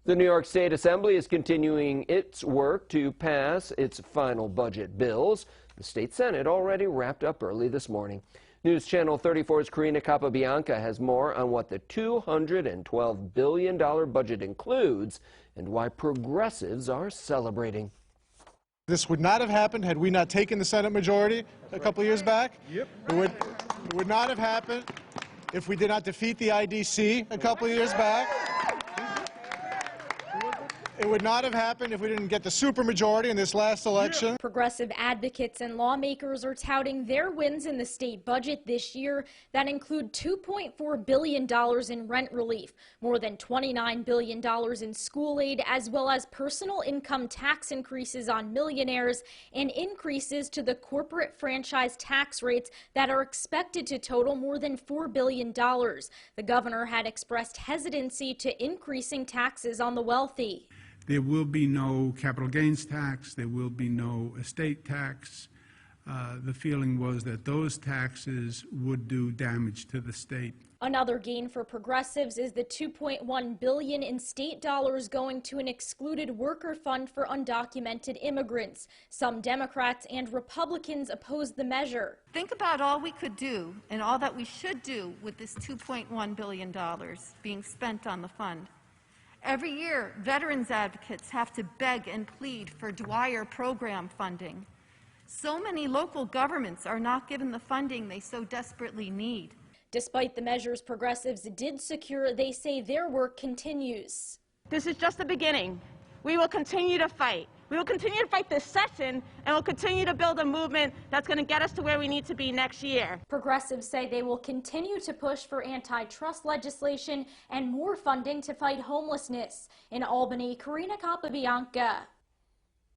The New York State Assembly is continuing its work to pass its final budget bills. The state Senate already wrapped up early this morning. News Channel 34's Karina Capabianca has more on what the $212 billion budget includes and why progressives are celebrating. This would not have happened had we not taken the Senate majority a couple years back. Yep. It would not have happened if we did not defeat the IDC a couple years back. It would not have happened if we didn't get the supermajority in this last election. Progressive advocates and lawmakers are touting their wins in the state budget this year that include $2.4 billion in rent relief, more than $29 billion in school aid, as well as personal income tax increases on millionaires and increases to the corporate franchise tax rates that are expected to total more than $4 billion. The governor had expressed hesitancy to increasing taxes on the wealthy. There will be no capital gains tax. There will be no estate tax. The feeling was that those taxes would do damage to the state. Another gain for progressives is the $2.1 billion in state dollars going to an excluded worker fund for undocumented immigrants. Some Democrats and Republicans opposed the measure. Think about all we could do and all that we should do with this $2.1 billion being spent on the fund. Every year, veterans advocates have to beg and plead for Dwyer program funding. So many local governments are not given the funding they so desperately need. Despite the measures progressives did secure, they say their work continues. This is just the beginning. We will continue to fight. We will continue to fight this session, and we'll continue to build a movement that's going to get us to where we need to be next year. Progressives say they will continue to push for antitrust legislation and more funding to fight homelessness. In Albany, Karina Capabianca.